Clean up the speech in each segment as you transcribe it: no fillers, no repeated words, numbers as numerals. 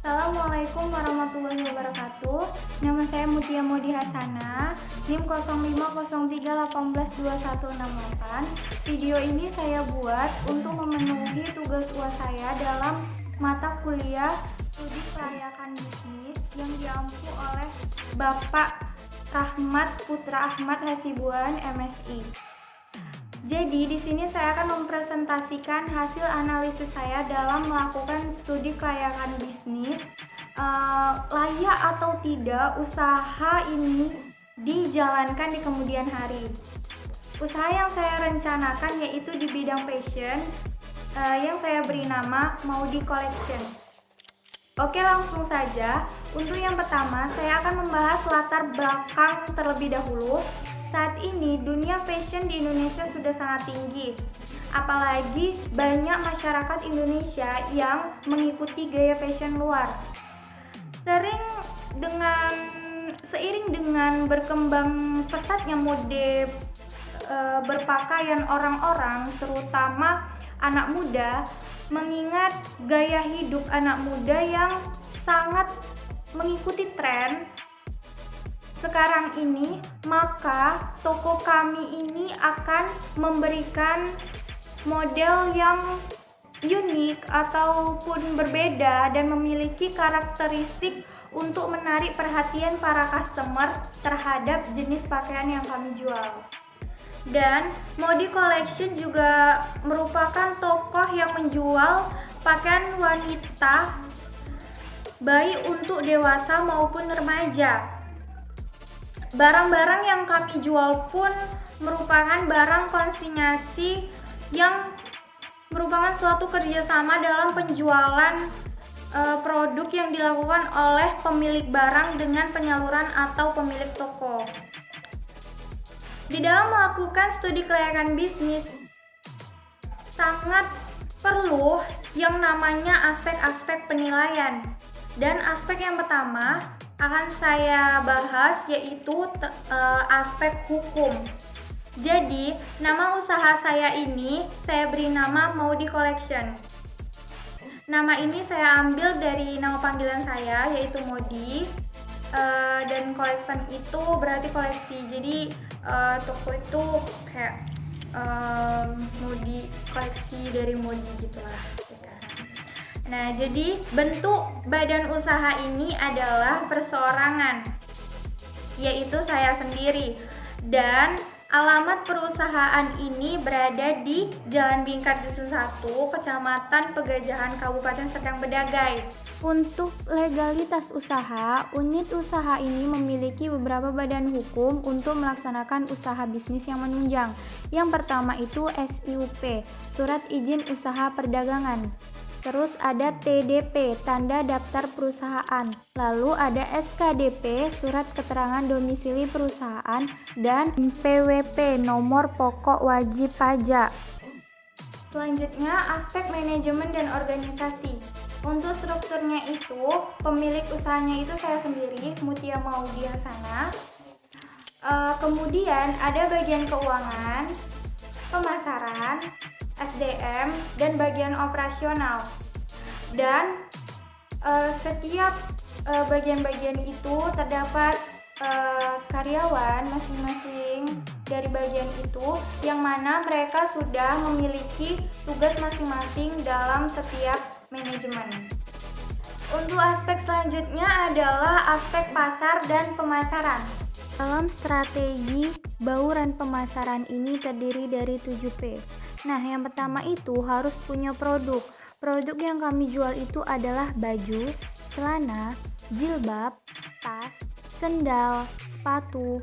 Assalamualaikum warahmatullahi wabarakatuh. Nama saya Mutia Modi Hasana, NIM 0503182168. Video ini saya buat untuk memenuhi tugas UAS saya dalam mata kuliah Studi Kelayakan Bisnis yang diampu oleh Bapak Rahmat Putra Ahmad Hasibuan, MSI. Jadi di sini saya akan mempresentasikan hasil analisis saya dalam melakukan studi kelayakan bisnis, layak atau tidak usaha ini dijalankan di kemudian hari. Usaha yang saya rencanakan yaitu di bidang fashion, yang saya beri nama Maudi Collection. Oke, langsung saja. Untuk yang pertama, saya akan membahas latar belakang terlebih dahulu. Saat ini dunia fashion di Indonesia sudah sangat tinggi. Apalagi banyak masyarakat Indonesia yang mengikuti gaya fashion luar. Seiring dengan berkembang pesatnya mode berpakaian orang-orang, terutama anak muda, mengingat gaya hidup anak muda yang sangat mengikuti tren sekarang ini, maka toko kami ini akan memberikan model yang unik ataupun berbeda dan memiliki karakteristik untuk menarik perhatian para customer terhadap jenis pakaian yang kami jual. Dan Maudi Collection juga merupakan tokoh yang menjual pakaian wanita baik untuk dewasa maupun remaja. Barang-barang yang kami jual pun merupakan barang konsinyasi yang merupakan suatu kerjasama dalam penjualan produk yang dilakukan oleh pemilik barang dengan penyaluran atau pemilik toko. Di dalam melakukan studi kelayakan bisnis, sangat perlu yang namanya aspek-aspek penilaian. Dan aspek yang pertama akan saya bahas yaitu aspek hukum. Jadi, nama usaha saya ini saya beri nama Maudi Collection. Nama ini saya ambil dari nama panggilan saya yaitu Maudi, dan collection itu berarti koleksi. Jadi toko itu kayak Maudi, koleksi dari Maudi gitulah. Nah, jadi bentuk badan usaha ini adalah perseorangan, yaitu saya sendiri. Dan alamat perusahaan ini berada di Jalan Bingkat Dusun 1, Kecamatan Pegajahan, Kabupaten Serdang Bedagai. Untuk legalitas usaha, unit usaha ini memiliki beberapa badan hukum untuk melaksanakan usaha bisnis yang menunjang. Yang pertama itu SIUP, Surat Izin Usaha Perdagangan. Terus ada TDP, Tanda Daftar Perusahaan. Lalu ada SKDP, Surat Keterangan Domisili Perusahaan. Dan PWP, Nomor Pokok Wajib Pajak. Selanjutnya, aspek manajemen dan organisasi. Untuk strukturnya itu, pemilik usahanya itu saya sendiri, Mutia Modi Hasana. Kemudian ada bagian keuangan, pemasaran, SDM, dan bagian operasional. Dan setiap bagian-bagian itu terdapat karyawan masing-masing dari bagian itu, yang mana mereka sudah memiliki tugas masing-masing dalam setiap manajemen. Untuk aspek selanjutnya adalah aspek pasar dan pemasaran. Dalam strategi bauran pemasaran ini terdiri dari 7P. Nah, yang pertama itu harus punya produk. Produk yang kami jual itu adalah baju, celana, jilbab, tas, sendal, sepatu.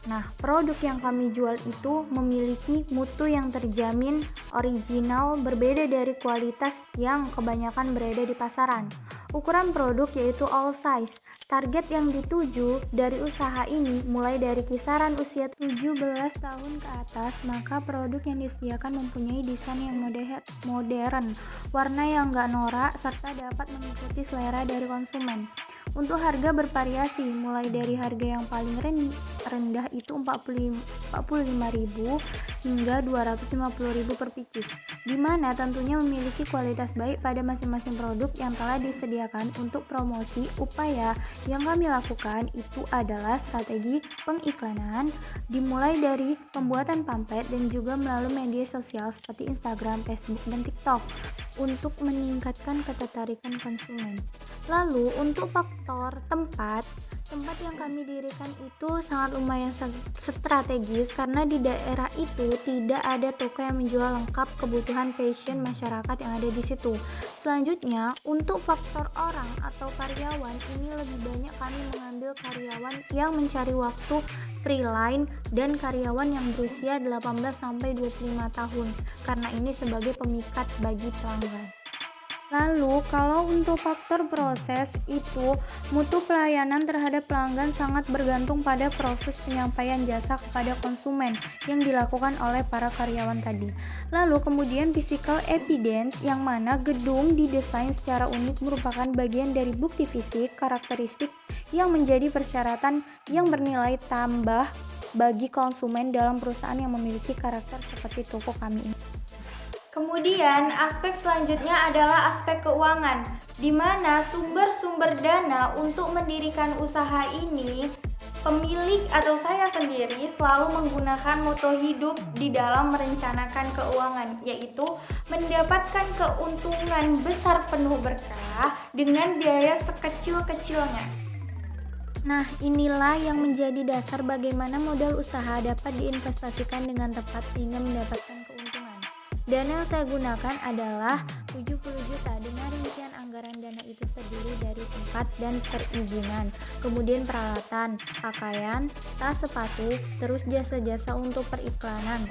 Nah, produk yang kami jual itu memiliki mutu yang terjamin, original, berbeda dari kualitas yang kebanyakan berada di pasaran. Ukuran produk yaitu all size. Target yang dituju dari usaha ini mulai dari kisaran usia 17 tahun ke atas, maka produk yang disediakan mempunyai desain yang modern, warna yang gak norak, serta dapat mengikuti selera dari konsumen. Untuk harga bervariasi, mulai dari harga yang paling rendah itu 45.000 hingga 250.000 per pieces, di mana tentunya memiliki kualitas baik pada masing-masing produk yang telah disediakan. Untuk promosi, upaya yang kami lakukan itu adalah strategi pengiklanan, dimulai dari pembuatan pamflet dan juga melalui media sosial seperti Instagram, Facebook, dan TikTok untuk meningkatkan ketertarikan konsumen. Lalu untuk faktor tempat yang kami dirikan itu sangat lumayan strategis karena di daerah itu tidak ada toko yang menjual lengkap kebutuhan fashion masyarakat yang ada di situ. Selanjutnya, untuk faktor orang atau karyawan, ini lebih banyak kami mengambil karyawan yang mencari waktu freelance dan karyawan yang berusia 18-25 tahun karena ini sebagai pemikat bagi pelanggan. Lalu kalau untuk faktor proses itu, mutu pelayanan terhadap pelanggan sangat bergantung pada proses penyampaian jasa kepada konsumen yang dilakukan oleh para karyawan tadi. Lalu kemudian physical evidence, yang mana gedung didesain secara unik merupakan bagian dari bukti fisik karakteristik yang menjadi persyaratan yang bernilai tambah bagi konsumen dalam perusahaan yang memiliki karakter seperti toko kami ini. Kemudian aspek selanjutnya adalah aspek keuangan, di mana sumber-sumber dana untuk mendirikan usaha ini, pemilik atau saya sendiri selalu menggunakan moto hidup di dalam merencanakan keuangan, yaitu mendapatkan keuntungan besar penuh berkah dengan biaya sekecil-kecilnya. Nah, inilah yang menjadi dasar bagaimana modal usaha dapat diinvestasikan dengan tepat sehingga mendapatkan keuntungan. Dana yang saya gunakan adalah 70 juta dengan rincian anggaran dana itu terdiri dari tempat dan perizinan, kemudian peralatan, pakaian, tas, sepatu, terus jasa-jasa untuk periklanan.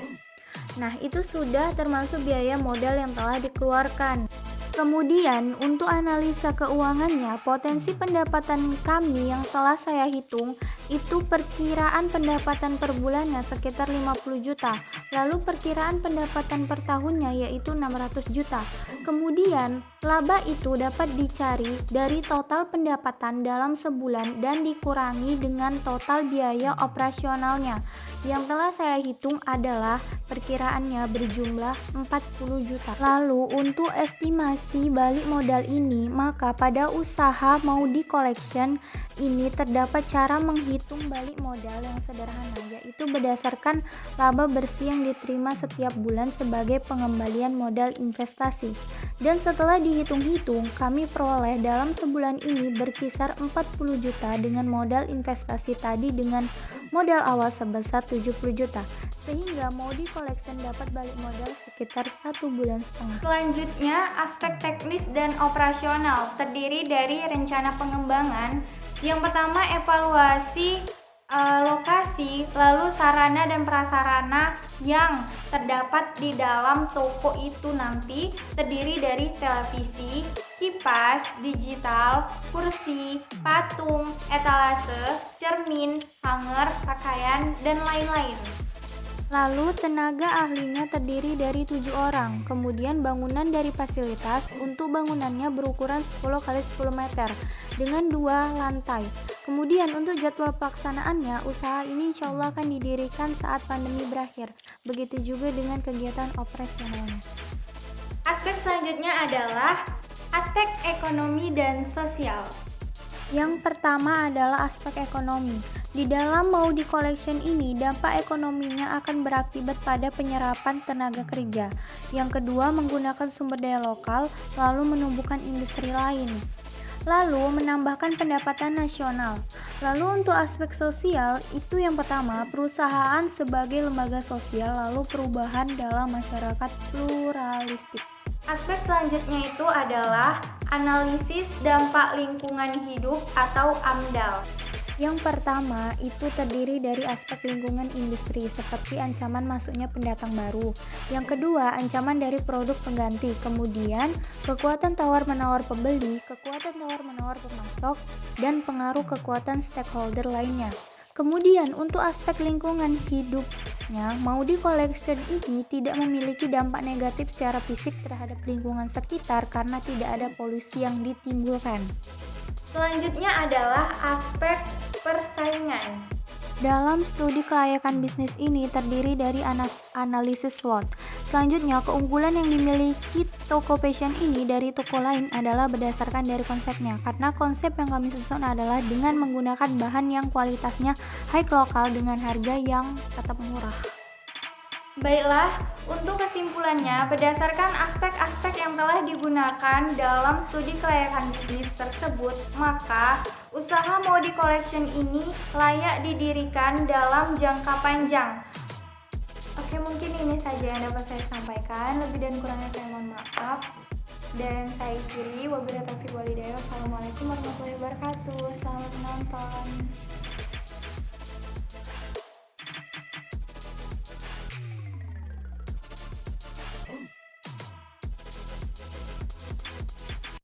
Nah, itu sudah termasuk biaya modal yang telah dikeluarkan. Kemudian untuk analisa keuangannya, potensi pendapatan kami yang telah saya hitung itu perkiraan pendapatan per bulannya sekitar 50 juta. Lalu perkiraan pendapatan per tahunnya yaitu 600 juta. Kemudian laba itu dapat dicari dari total pendapatan dalam sebulan dan dikurangi dengan total biaya operasionalnya. Yang telah saya hitung adalah perkiraannya berjumlah 40 juta. Lalu untuk estimasi balik modal ini, maka pada usaha Maudi Collection ini terdapat cara menghitung balik modal yang sederhana, yaitu berdasarkan laba bersih yang diterima setiap bulan sebagai pengembalian modal investasi. Dan setelah dihitung-hitung, kami peroleh dalam sebulan ini berkisar 40 juta dengan modal investasi tadi dengan modal awal sebesar 70 juta. Sehingga Maudi Collection dapat balik modal sekitar 1 bulan setengah. Selanjutnya, aspek teknis dan operasional terdiri dari rencana pengembangan. Yang pertama, evaluasi lokasi, lalu sarana dan prasarana yang terdapat di dalam toko itu nanti terdiri dari televisi, kipas, digital, kursi, patung, etalase, cermin, hanger, pakaian, dan lain-lain. Lalu tenaga ahlinya terdiri dari 7 orang. Kemudian bangunan dari fasilitas, untuk bangunannya berukuran 10 x 10 meter dengan 2 lantai. Kemudian untuk jadwal pelaksanaannya, usaha ini insya Allah akan didirikan saat pandemi berakhir. Begitu juga dengan kegiatan operasionalnya. Aspek selanjutnya adalah aspek ekonomi dan sosial. Yang pertama adalah aspek ekonomi. Di dalam Maudi Collection ini, dampak ekonominya akan berakibat pada penyerapan tenaga kerja. Yang kedua, menggunakan sumber daya lokal, lalu menumbuhkan industri lain. Lalu, menambahkan pendapatan nasional. Lalu untuk aspek sosial, itu yang pertama, perusahaan sebagai lembaga sosial, lalu perubahan dalam masyarakat pluralistik. Aspek selanjutnya itu adalah analisis dampak lingkungan hidup atau AMDAL. Yang pertama itu terdiri dari aspek lingkungan industri seperti ancaman masuknya pendatang baru. Yang kedua, ancaman dari produk pengganti. Kemudian, kekuatan tawar-menawar pembeli, kekuatan tawar-menawar pemasok, dan pengaruh kekuatan stakeholder lainnya. Kemudian, untuk aspek lingkungan hidupnya, Maudi Collection ini tidak memiliki dampak negatif secara fisik terhadap lingkungan sekitar karena tidak ada polusi yang ditimbulkan. Selanjutnya adalah aspek persaingan. Dalam studi kelayakan bisnis ini terdiri dari analisis SWOT. Selanjutnya, keunggulan yang dimiliki toko fashion ini dari toko lain adalah berdasarkan dari konsepnya. Karena konsep yang kami susun adalah dengan menggunakan bahan yang kualitasnya high lokal dengan harga yang tetap murah. Baiklah, untuk kesimpulannya, berdasarkan aspek-aspek yang telah digunakan dalam studi kelayakan bisnis tersebut, maka usaha Modi Collection ini layak didirikan dalam jangka panjang. Oke, mungkin ini saja yang dapat saya sampaikan. Lebih dan kurangnya saya mohon maaf. Dan saya akhiri, wabillahi taufiq walhidayah. Wassalamualaikum warahmatullahi wabarakatuh. Selamat menonton.